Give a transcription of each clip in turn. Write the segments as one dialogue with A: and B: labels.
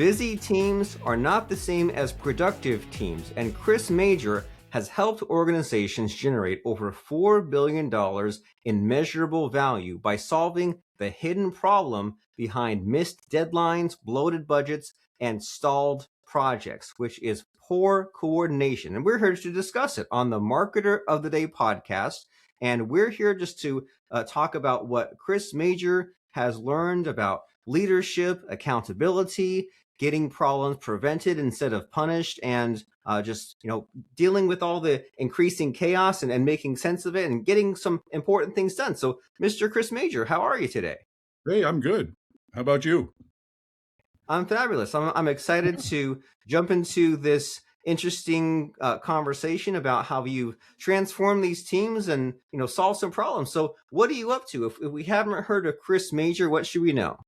A: Busy teams are not the same as productive teams, and Chris Majer has helped organizations generate over $4 billion in measurable value by solving the hidden problem behind missed deadlines, bloated budgets, and stalled projects, which is poor coordination. And we're here to discuss it on the Marketer of the Day podcast. And we're here just to talk about what Chris Majer has learned about leadership, accountability, getting problems prevented instead of punished, and just dealing with all the increasing chaos and making sense of it and getting some important things done. So, Mr. Chris Majer, how are you today?
B: Hey, I'm good. How about you?
A: I'm fabulous. I'm excited to jump into this interesting conversation about how you transform these teams and solve some problems. So, what are you up to? If we haven't heard of Chris Majer, what should we know?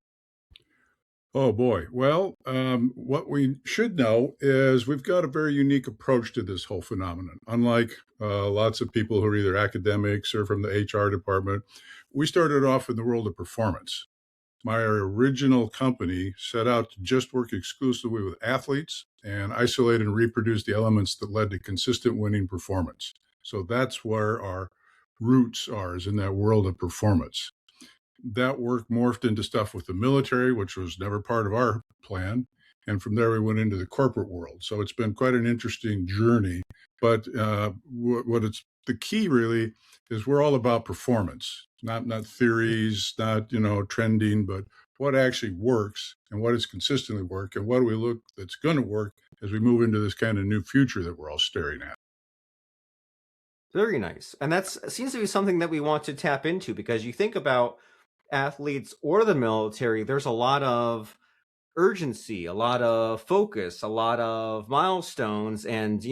B: Oh boy. Well, what we should know is we've got a very unique approach to this whole phenomenon. Unlike lots of people who are either academics or from the HR department, we started off in the world of performance. My original company set out to just work exclusively with athletes and isolate and reproduce the elements that led to consistent winning performance. So that's where our roots are, is in that world of performance. That work morphed into stuff with the military, which was never part of our plan. And from there, we went into the corporate world. So it's been quite an interesting journey. But what it's the key really is we're all about performance, not theories, not trending, but what actually works and what is consistently work and what do we look that's going to work as we move into this kind of new future that we're all staring at.
A: Very nice. And that seems to be something that we want to tap into, because you think about athletes or the military, there's a lot of urgency, a lot of focus, a lot of milestones, and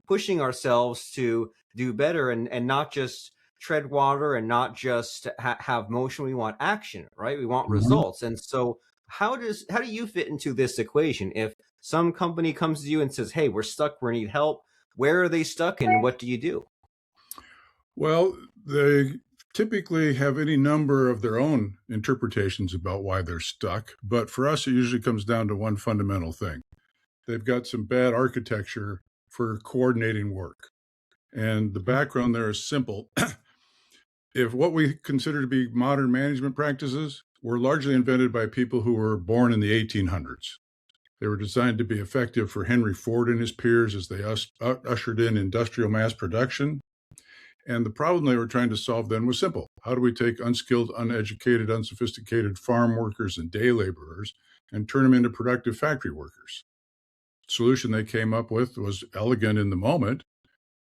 A: pushing ourselves to do better and not just tread water and not just have motion. We want action, right? We want
B: Mhm.
A: results. And so how do you fit into this equation? If some company comes to you and says, hey, we're stuck, we need help, where are they stuck and what do you do?
B: Well, they typically have any number of their own interpretations about why they're stuck. But for us, it usually comes down to one fundamental thing. They've got some bad architecture for coordinating work. And the background there is simple. If what we consider to be modern management practices were largely invented by people who were born in the 1800s. They were designed to be effective for Henry Ford and his peers as they ushered in industrial mass production. And the problem they were trying to solve then was simple. How do we take unskilled, uneducated, unsophisticated farm workers and day laborers and turn them into productive factory workers? The solution they came up with was elegant in the moment.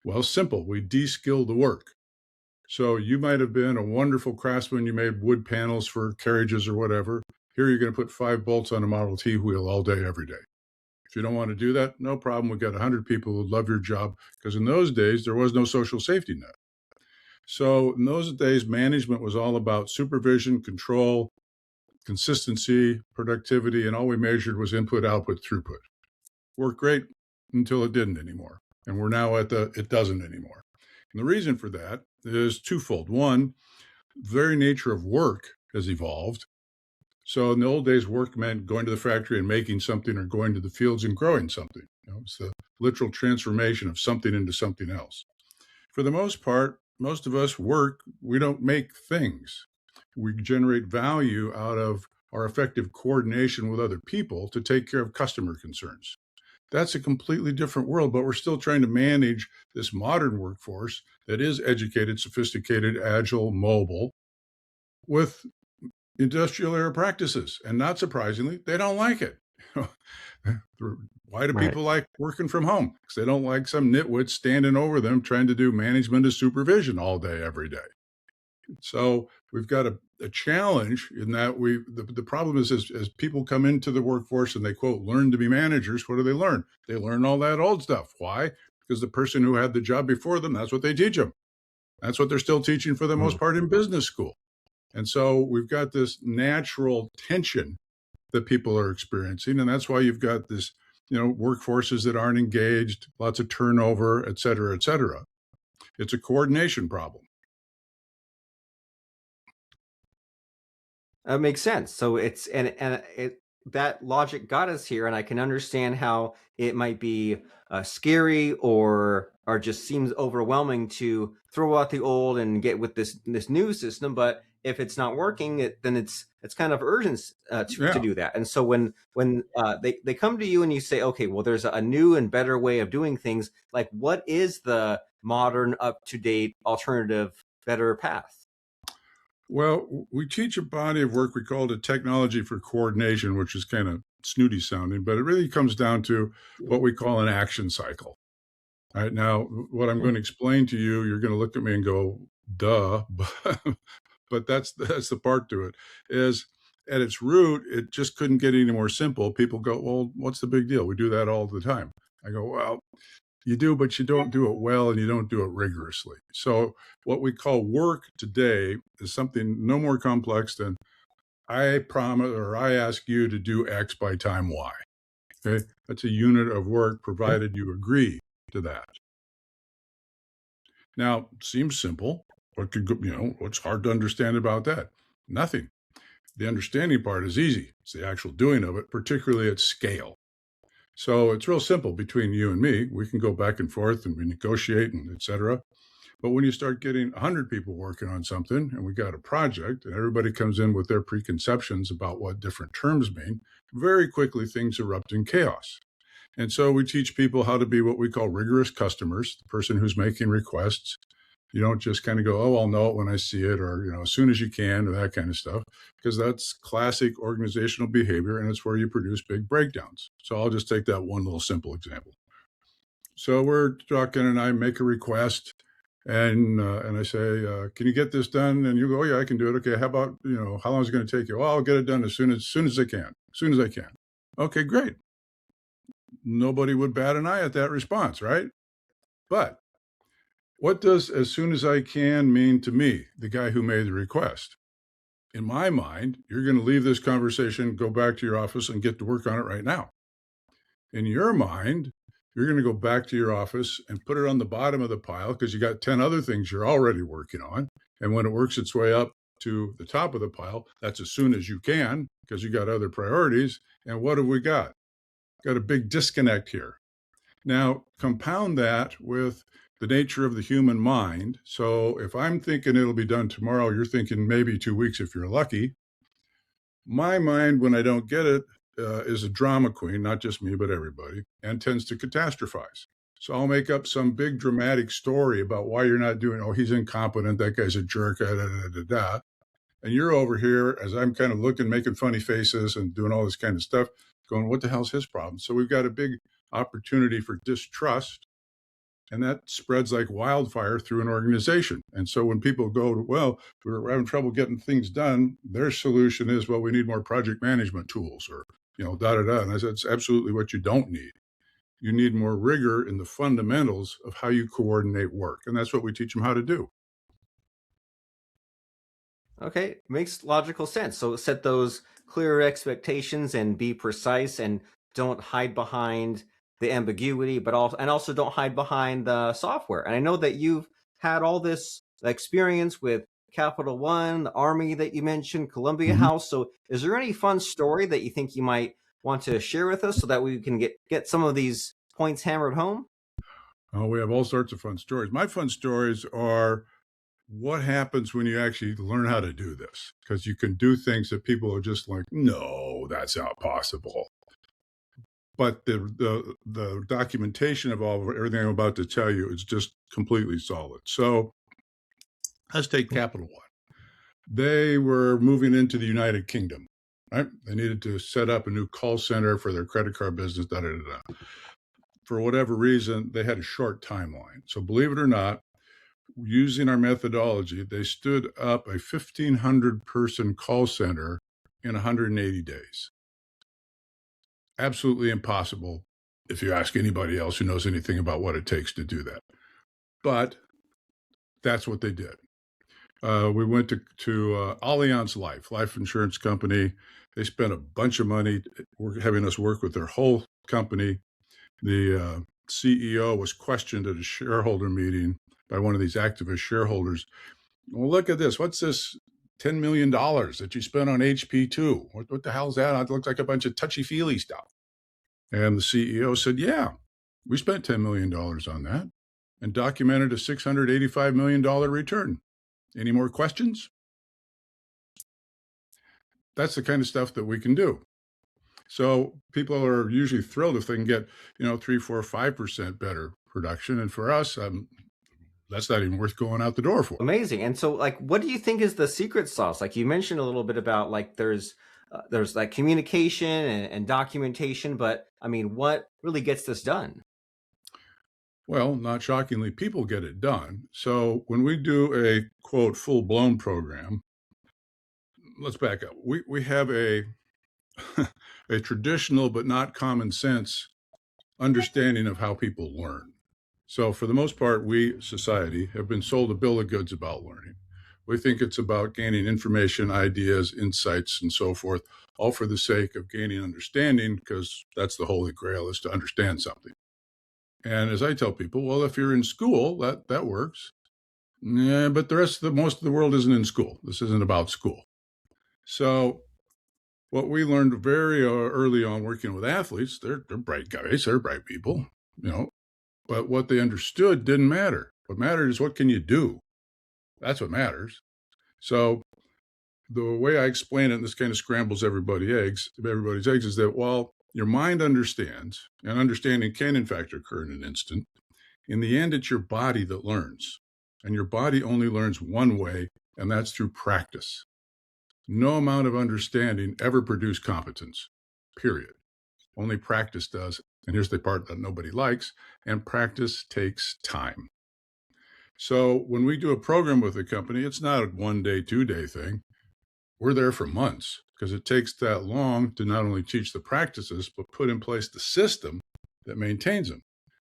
B: Well, simple. We de-skill the work. So you might have been a wonderful craftsman. You made wood panels for carriages or whatever. Here you're going to put 5 bolts on a Model T wheel all day, every day. If you don't want to do that, no problem. We've got 100 people who love your job, because in those days, there was no social safety net. So in those days, management was all about supervision, control, consistency, productivity, and all we measured was input, output, throughput. Worked great until it didn't anymore. And we're now at it doesn't anymore. And the reason for that is twofold. One, the very nature of work has evolved. So in the old days, work meant going to the factory and making something, or going to the fields and growing something. It's the literal transformation of something into something else. For the most part, most of us work, we don't make things. We generate value out of our effective coordination with other people to take care of customer concerns. That's a completely different world, but we're still trying to manage this modern workforce that is educated, sophisticated, agile, mobile, with industrial era practices. And not surprisingly, they don't like it. Why do people like working from home? Because they don't like some nitwit standing over them trying to do management and supervision all day, every day. So we've got a challenge in that the problem is, as people come into the workforce and they, quote, learn to be managers, what do they learn? They learn all that old stuff. Why? Because the person who had the job before them, that's what they teach them. That's what they're still teaching for the most part in business school. And so we've got this natural tension that people are experiencing. And that's why you've got this, workforces that aren't engaged, lots of turnover, et cetera, et cetera. It's a coordination problem.
A: Makes sense. So it's that logic got us here, and I can understand how it might be scary or just seems overwhelming to throw out the old and get with this new system. But if it's not working, then it's kind of urgent to
B: Yeah.
A: do that. And so when they come to you and you say, okay, well, there's a new and better way of doing things. Like, what is the modern, up to date, alternative, better path?
B: Well, we teach a body of work we call it technology for coordination, which is kind of snooty sounding, but it really comes down to what we call an action cycle. All right. Now, what I'm going to explain to you, you're going to look at me and go, duh, but that's the part to it, is at its root, it just couldn't get any more simple. People go, well, what's the big deal? We do that all the time. I go, well, you do, but you don't do it well and you don't do it rigorously. So what we call work today is something no more complex than I promise or I ask you to do X by time Y. Okay. That's a unit of work provided you agree to that. Now, seems simple. What could go, what's hard to understand about that? Nothing. The understanding part is easy. It's the actual doing of it, particularly at scale. So it's real simple between you and me. We can go back and forth and we negotiate and et cetera. But when you start getting 100 people working on something and we got a project and everybody comes in with their preconceptions about what different terms mean, very quickly things erupt in chaos. And so we teach people how to be what we call rigorous customers, the person who's making requests. You don't just kind of go, oh, I'll know it when I see it, or, as soon as you can, or that kind of stuff, because that's classic organizational behavior, and it's where you produce big breakdowns. So I'll just take that one little simple example. So we're talking, and I make a request, and I say, can you get this done? And you go, oh, yeah, I can do it. Okay, how about, how long is it going to take you? Well, I'll get it done as soon as I can, as soon as I can. Okay, great. Nobody would bat an eye at that response, right? But what does as soon as I can mean to me, the guy who made the request? In my mind, you're going to leave this conversation, go back to your office and get to work on it right now. In your mind, you're going to go back to your office and put it on the bottom of the pile because you got 10 other things you're already working on. And when it works its way up to the top of the pile, that's as soon as you can because you got other priorities. And what have we got? Got a big disconnect here. Now, compound that with the nature of the human mind. So if I'm thinking it'll be done tomorrow, you're thinking maybe 2 weeks if you're lucky. My mind, when I don't get it, is a drama queen, not just me, but everybody, and tends to catastrophize. So I'll make up some big dramatic story about why you're not doing, oh, he's incompetent, that guy's a jerk, da, da, da, da, da. And you're over here, as I'm kind of looking, making funny faces and doing all this kind of stuff, going, what the hell's his problem? So we've got a big opportunity for distrust, and that spreads like wildfire through an organization. And so when people go, well, we're having trouble getting things done, their solution is, well, we need more project management tools or, da, da, da. And I said, that's absolutely what you don't need. You need more rigor in the fundamentals of how you coordinate work. And that's what we teach them how to do.
A: Okay, makes logical sense. So set those clear expectations and be precise, and don't hide behind the ambiguity, but also don't hide behind the software. And I know that you've had all this experience with Capital One, the Army that you mentioned, Columbia House. So is there any fun story that you think you might want to share with us so that we can get some of these points hammered home?
B: Oh, we have all sorts of fun stories. My fun stories are what happens when you actually learn how to do this, because you can do things that people are just like, no, that's not possible. But the documentation of everything I'm about to tell you is just completely solid. So let's take Capital One. They were moving into the United Kingdom, right? They needed to set up a new call center for their credit card business, da, da, da, da. For whatever reason, they had a short timeline. So believe it or not, using our methodology, they stood up a 1,500 person call center in 180 days. Absolutely impossible if you ask anybody else who knows anything about what it takes to do that. But that's what they did. We went to Allianz life insurance company. They spent a bunch of money having us work with their whole company. The CEO was questioned at a shareholder meeting by one of these activist shareholders. Well, look at this. What's this $10 million that you spent on HP2. What the hell is that? It looks like a bunch of touchy-feely stuff. And the CEO said, yeah, we spent $10 million on that and documented a $685 million return. Any more questions? That's the kind of stuff that we can do. So people are usually thrilled if they can get, 3, 4, 5% better production. And for us, that's not even worth going out the door for.
A: Amazing. And so, like, what do you think is the secret sauce? Like, you mentioned a little bit about, like, there's like communication and documentation, but I mean, what really gets this done?
B: Well, not shockingly, people get it done. So when we do a quote full-blown program, let's back up. We have a a traditional but not common sense understanding of how people learn. So for the most part, we, society, have been sold a bill of goods about learning. We think it's about gaining information, ideas, insights, and so forth, all for the sake of gaining understanding, because that's the holy grail, is to understand something. And as I tell people, well, if you're in school, that works. Yeah, but most of the world isn't in school. This isn't about school. So what we learned very early on working with athletes, they're bright guys, they're bright people, but what they understood didn't matter. What mattered is what can you do? That's what matters. So the way I explain it, and this kind of scrambles everybody's eggs, is that while your mind understands, and understanding can in fact occur in an instant, in the end, it's your body that learns. And your body only learns one way, and that's through practice. No amount of understanding ever produced competence, period. Only practice does. And here's the part that nobody likes, and practice takes time. So when we do a program with a company, it's not a 1 day, 2 day thing. We're there for months because it takes that long to not only teach the practices, but put in place the system that maintains them.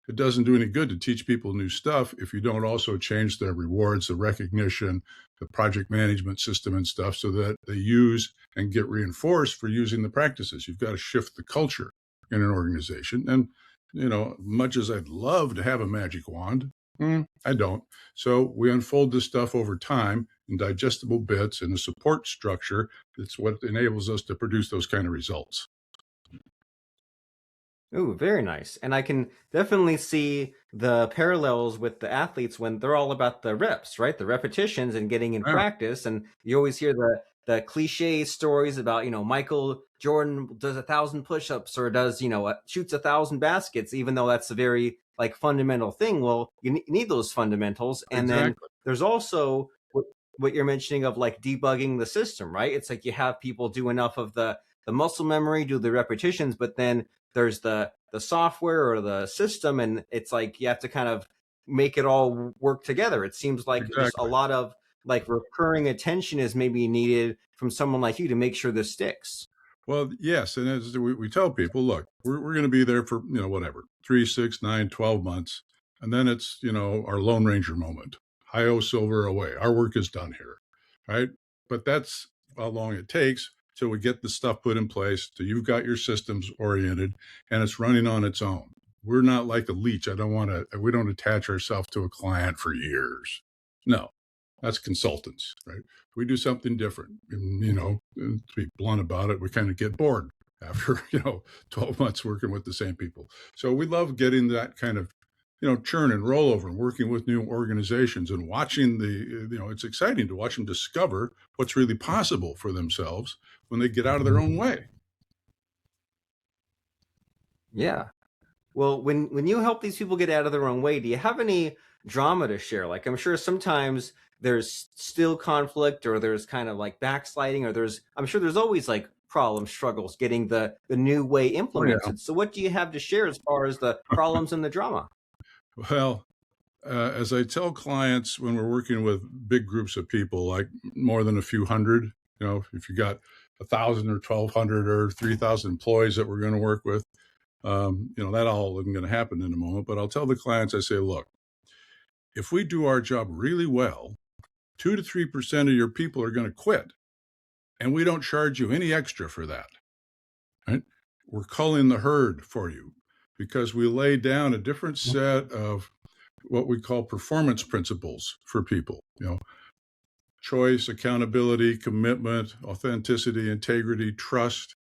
B: It doesn't do any good to teach people new stuff if you don't also change their rewards, the recognition, the project management system and stuff so that they use and get reinforced for using the practices. You've got to shift the culture in an organization. And, much as I'd love to have a magic wand, I don't. So we unfold this stuff over time in digestible bits and a support structure. That's what enables us to produce those kind of results.
A: Ooh, very nice. And I can definitely see the parallels with the athletes when they're all about the reps, right? The repetitions and getting in practice. And you always hear the cliche stories about, Michael Jordan does 1,000 push-ups or does, shoots 1,000 baskets, even though that's a very like fundamental thing. Well, you need those fundamentals. And then there's also what you're mentioning of like debugging the system, right? It's like you have people do enough of the muscle memory, do the repetitions, but then there's the software or the system, and it's like you have to kind of make it all work together. It seems like just a lot of like recurring attention is maybe needed from someone like you to make sure this sticks.
B: Well, yes. And as we tell people, look, we're going to be there for, whatever, 3, 6, 9, 12 months. And then it's, our Lone Ranger moment. Hi-oh, silver away. Our work is done here. Right. But that's how long it takes till we get the stuff put in place, till you've got your systems oriented and it's running on its own. We're not like a leech. We don't attach ourselves to a client for years. No, that's consultants, right? We do something different. And, to be blunt about it, we kind of get bored after, 12 months working with the same people. So we love getting that kind of, churn and rollover and working with new organizations and watching it's exciting to watch them discover what's really possible for themselves when they get out of their own way.
A: Yeah. Well, when you help these people get out of their own way, do you have any drama to share? Like, I'm sure sometimes there's still conflict or there's kind of like backsliding or I'm sure there's always like problem struggles getting the new way implemented. Oh, yeah. So what do you have to share as far as the problems and the drama?
B: Well, as I tell clients when we're working with big groups of people, like more than a few hundred, if you got 1,000 or 1,200 or 3,000 employees that we're going to work with, that all isn't going to happen in a moment. But I'll tell the clients, I say, look, if we do our job really well, 2 to 3% of your people are going to quit, and we don't charge you any extra for that. Right? We're culling the herd for you because we lay down a different set of what we call performance principles for people. choice, accountability, commitment, authenticity, integrity, trust.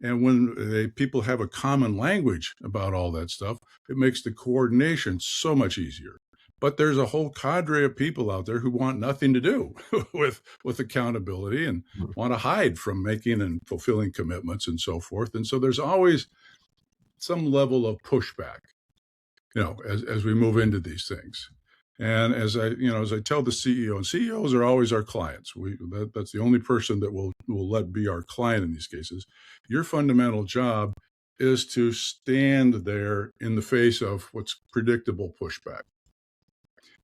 B: And when people have a common language about all that stuff, it makes the coordination so much easier. But there's a whole cadre of people out there who want nothing to do with accountability and want to hide from making and fulfilling commitments and so forth. And so there's always some level of pushback, as we move into these things. And as I tell the CEO, and CEOs are always our clients. That's the only person that will let be our client in these cases. Your fundamental job is to stand there in the face of what's predictable pushback.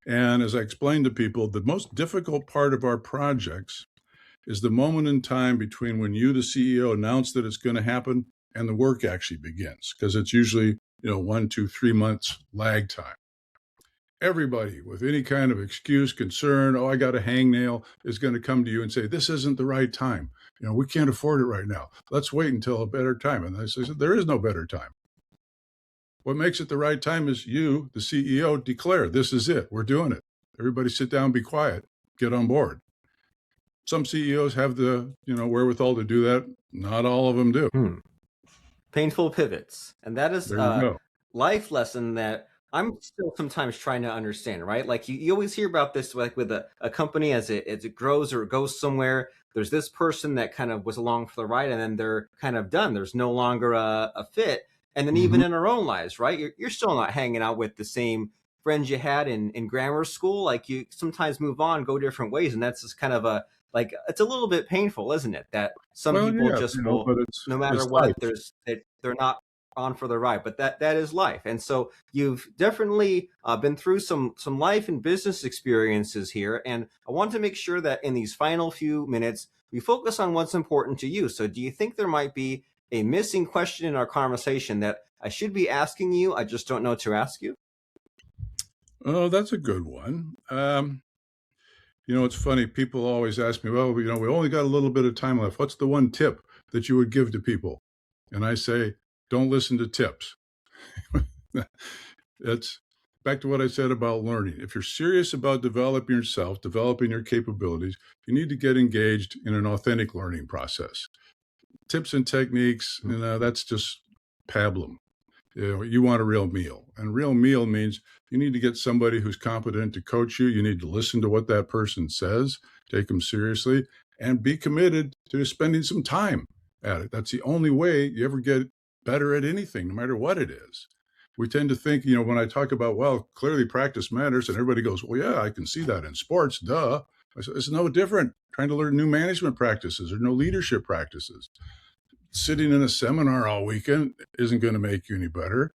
B: And as I explained to people, the most difficult part of our projects is the moment in time between when you, the CEO, announce that it's going to happen and the work actually begins, because it's usually 1, 2, 3 months lag time. Everybody with any kind of excuse, concern, I got a hangnail, is going to come to you and say, this isn't the right time. We can't afford it right now. Let's wait until a better time. And I say, there is no better time. What makes it the right time is you, the CEO, declare, this is it. We're doing it. Everybody sit down, be quiet, get on board. Some CEOs have the wherewithal to do that. Not all of them do.
A: Painful pivots. And that is
B: a
A: life lesson that I'm still sometimes trying to understand, right? Like you always hear about this, like with a company as it grows or it goes somewhere, there's this person that kind of was along for the ride and then they're kind of done. There's no longer a fit. And then even in our own lives, right? You're still not hanging out with the same friends you had in grammar school. Like you sometimes move on, go different ways. And that's just kind of it's a little bit painful, isn't it? That some people just will, no matter what, they're not on for the ride, but that is life. And so you've definitely been through some life and business experiences here. And I want to make sure that in these final few minutes, we focus on what's important to you. So do you think there might be a missing question in our conversation that I should be asking you, I just don't know to ask you?
B: Oh, that's a good one. It's funny. People always ask me, well, we only got a little bit of time left. What's the one tip that you would give to people? And I say, don't listen to tips. It's back to what I said about learning. If you're serious about developing yourself, developing your capabilities, you need to get engaged in an authentic learning process. Tips and techniques, that's just pablum. You want a real meal. And real meal means you need to get somebody who's competent to coach you. You need to listen to what that person says, take them seriously, and be committed to spending some time at it. That's the only way you ever get better at anything, no matter what it is. We tend to think, when I talk about, well, clearly practice matters, and everybody goes, well, yeah, I can see that in sports, duh. I said, it's no different trying to learn new management practices or new leadership practices. Sitting in a seminar all weekend isn't going to make you any better.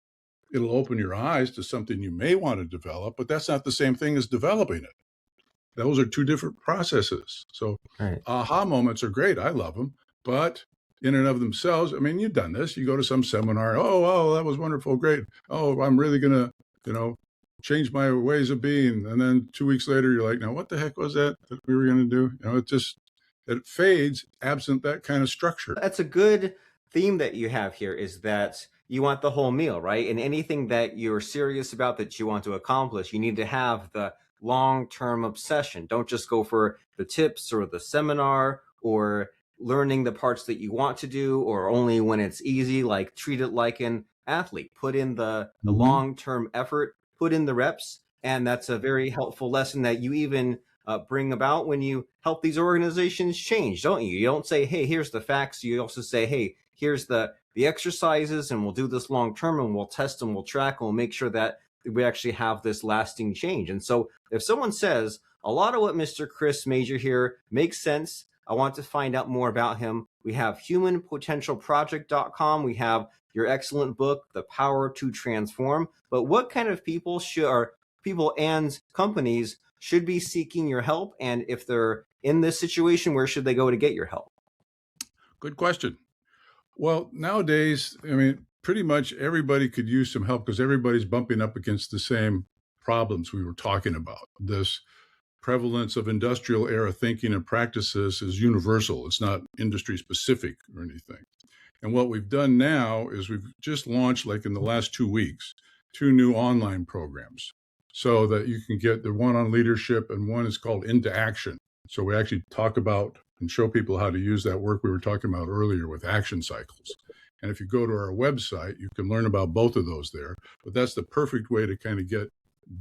B: It'll open your eyes to something you may want to develop, but that's not the same thing as developing it. Those are two different processes. So aha moments are great. I love them. But in and of themselves, you've done this. You go to some seminar. Oh, that was wonderful. Great. Oh, I'm really going to, change my ways of being. And then 2 weeks later, you're like, now what the heck was that we were going to do? It fades absent that kind of structure.
A: That's a good theme that you have here, is that you want the whole meal, right? And anything that you're serious about that you want to accomplish, you need to have the long-term obsession. Don't just go for the tips or the seminar or learning the parts that you want to do, or only when it's easy. Like, treat it like an athlete. Put in the long-term effort, put in the reps. And that's a very helpful lesson that you even bring about when you help these organizations change, don't you? You don't say, hey, here's the facts. You also say, hey, here's the exercises, and we'll do this long term, and we'll test and we'll track, and we'll make sure that we actually have this lasting change. And so if someone says, a lot of what Mr. Chris Majer here makes sense, I want to find out more about him, we have humanpotentialproject.com. We have your excellent book, The Power to Transform. But what kind of people and companies should be seeking your help? And if they're in this situation, where should they go to get your help?
B: Good question. Well, nowadays, pretty much everybody could use some help, because everybody's bumping up against the same problems we were talking about. This prevalence of industrial era thinking and practices is universal. It's not industry specific or anything. And what we've done now is we've just launched, like in the last 2 weeks, 2 new online programs, so that you can get the one on leadership, and one is called Into Action. So we actually talk about and show people how to use that work we were talking about earlier with action cycles. And if you go to our website, you can learn about both of those there. But that's the perfect way to kind of get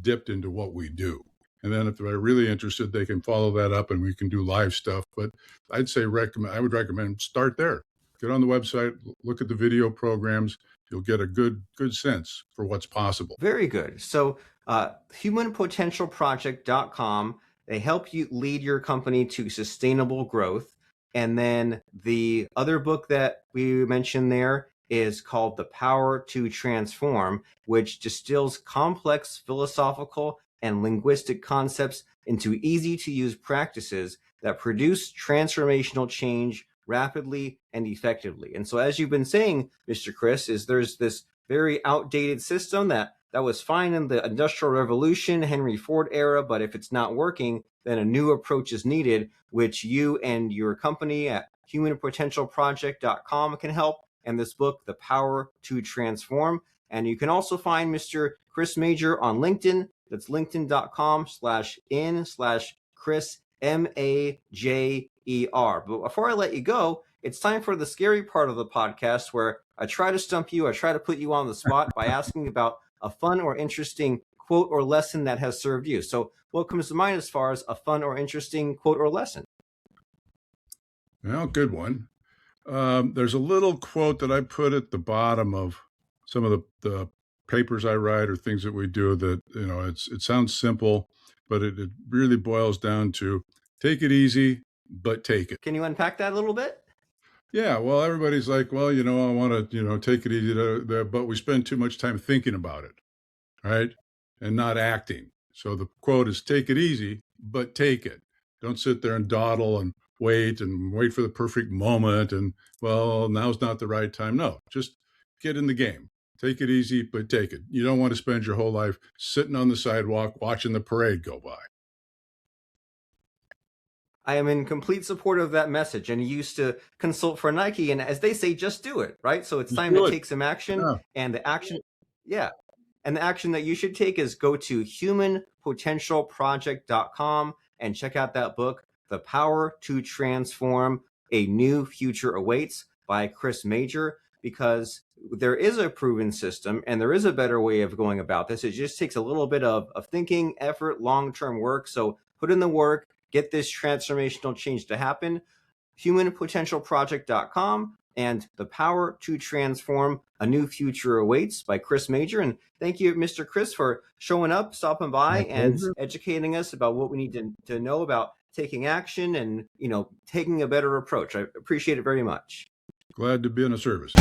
B: dipped into what we do. And then if they're really interested, they can follow that up and we can do live stuff. But I would recommend start there. Get on the website, look at the video programs. You'll get a good sense for what's possible.
A: Very good. So humanpotentialproject.com, they help you lead your company to sustainable growth. And then the other book that we mentioned there is called The Power to Transform, which distills complex philosophical and linguistic concepts into easy to use practices that produce transformational change rapidly and effectively. And so as you've been saying, Mr. Chris, there's this very outdated system that was fine in the Industrial Revolution, Henry Ford era, but if it's not working, then a new approach is needed, which you and your company at humanpotentialproject.com can help. And this book, The Power to Transform. And you can also find Mr. Chris Majer on LinkedIn. That's linkedin.com/in/Chris Majer. But before I let you go, it's time for the scary part of the podcast where I try to stump you. I try to put you on the spot by asking about a fun or interesting quote or lesson that has served you. So what comes to mind as far as a fun or interesting quote or lesson?
B: Well, good one. There's a little quote that I put at the bottom of some of the papers I write or things that we do that, it sounds simple, but it really boils down to take it easy, but take it.
A: Can you unpack that a little bit?
B: Yeah, well, everybody's like, well, I want to, take it easy, but we spend too much time thinking about it, right? And not acting. So the quote is take it easy, but take it. Don't sit there and dawdle and wait for the perfect moment. And, well, now's not the right time. No, just get in the game. Take it easy, but take it. You don't want to spend your whole life sitting on the sidewalk watching the parade go by.
A: I am in complete support of that message. And you used to consult for Nike, and as they say, just do it, right? So it's time to take some action.
B: Yeah.
A: And the action, and the action that you should take is go to humanpotentialproject.com and check out that book, The Power to Transform, A New Future Awaits by Chris Majer, because there is a proven system and there is a better way of going about this. It just takes a little bit of thinking, effort, long-term work. So put in the work, get this transformational change to happen. Humanpotentialproject.com and The Power to Transform, A New Future Awaits by Chris Majer. And thank you, Mr. Chris, for showing up, stopping by, and educating us about what we need to know about taking action and, taking a better approach. I appreciate it very much.
B: Glad to be in a service.